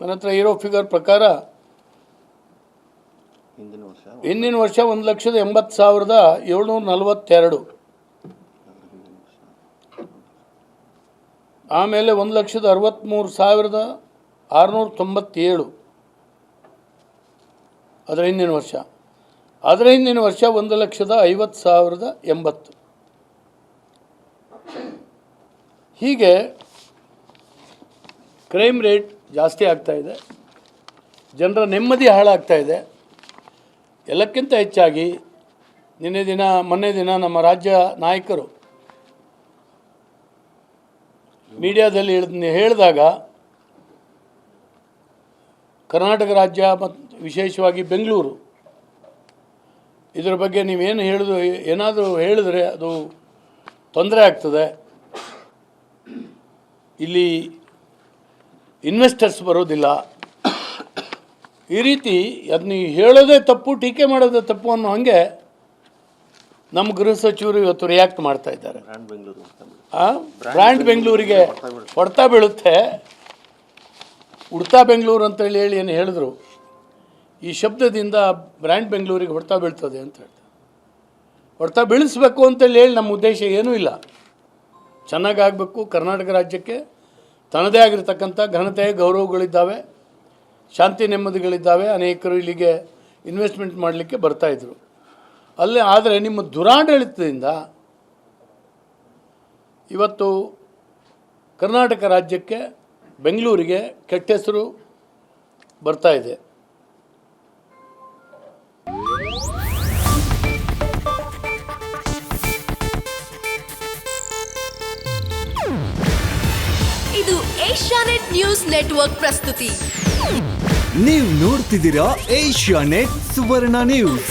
ನನ್ನ ಹತ್ರ ಇರೋ ಫಿಗರ್ ಪ್ರಕಾರ ಹಿಂದಿನ ವರ್ಷ 1,80,742, ಆಮೇಲೆ 1,63,697 ಅದರ ಹಿಂದಿನ ವರ್ಷ. 1,50,80,080. ಹೀಗೆ ಕ್ರೈಮ್ ರೇಟ್ ಜಾಸ್ತಿ ಆಗ್ತಾಯಿದೆ, ಜನರ ನೆಮ್ಮದಿ ಹಾಳಾಗ್ತಾಯಿದೆ. ಎಲ್ಲಕ್ಕಿಂತ ಹೆಚ್ಚಾಗಿ ಮೊನ್ನೆ ದಿನ ನಮ್ಮ ರಾಜ್ಯ ನಾಯಕರು ಮೀಡಿಯಾದಲ್ಲಿ ಹೇಳಿದಾಗ ಕರ್ನಾಟಕ ರಾಜ್ಯ ಮತ್ತು ವಿಶೇಷವಾಗಿ ಬೆಂಗಳೂರು ಇದರ ಬಗ್ಗೆ ನೀವೇನು ಏನಾದರೂ ಹೇಳಿದ್ರೆ ಅದು ತೊಂದರೆ ಆಗ್ತದೆ, ಇಲ್ಲಿ ಇನ್ವೆಸ್ಟರ್ಸ್ ಬರೋದಿಲ್ಲ, ಈ ರೀತಿ ಅದನ್ನ ಹೇಳೋದೇ ತಪ್ಪು, ಟೀಕೆ ಮಾಡೋದೇ ತಪ್ಪು ಅನ್ನೋ ಹಾಗೆ ನಮ್ಮ ಗೃಹ ಸಚಿವರು ಇವತ್ತು ರಿಯಾಕ್ಟ್ ಮಾಡ್ತಾ ಇದ್ದಾರೆ. ಬ್ರ್ಯಾಂಡ್ ಬೆಂಗಳೂರಿಗೆ ಹೊಡೆತ ಬೀಳುತ್ತೆ, ಉಡ್ತಾ ಬೆಂಗಳೂರು ಅಂತೇಳಿ ಏನು ಹೇಳಿದ್ರು, ಈ ಶಬ್ದದಿಂದ ಬ್ರ್ಯಾಂಡ್ ಬೆಂಗಳೂರಿಗೆ ಹೊಡೆತ ಬೀಳ್ತದೆ ಅಂತ ಹೇಳ್ತಾರೆ. ಹೊಡೆತ ಬೀಳಿಸ್ಬೇಕು ಅಂತೇಳಿ ನಮ್ಮ ಉದ್ದೇಶ ಏನೂ ಇಲ್ಲ. ಚೆನ್ನಾಗಾಗಬೇಕು, ಕರ್ನಾಟಕ ರಾಜ್ಯಕ್ಕೆ ತನ್ನದೇ ಆಗಿರತಕ್ಕಂಥ ಘನತೆ ಗೌರವಗಳಿದ್ದಾವೆ, ಶಾಂತಿ ನೆಮ್ಮದಿಗಳಿದ್ದಾವೆ, ಅನೇಕರು ಇಲ್ಲಿಗೆ ಇನ್ವೆಸ್ಟ್ಮೆಂಟ್ ಮಾಡಲಿಕ್ಕೆ ಬರ್ತಾಯಿದ್ರು ಅಲ್ಲೇ. ಆದರೆ ನಿಮ್ಮ ದುರಾಡಳಿತದಿಂದ ಇವತ್ತು ಕರ್ನಾಟಕ ರಾಜ್ಯಕ್ಕೆ ಬೆಂಗಳೂರಿಗೆ ಕೆಟ್ಟ ಹೆಸರು ಬರ್ತಾ ಇದೆ. ಇದು ಏಷ್ಯಾನೆಟ್ ನ್ಯೂಸ್ ನೆಟ್ವರ್ಕ್ ಪ್ರಸ್ತುತಿ. ನೀವು ನೋಡ್ತಿದ್ದೀರಾ ಏಷ್ಯಾನೆಟ್ ಸುವರ್ಣ ನ್ಯೂಸ್.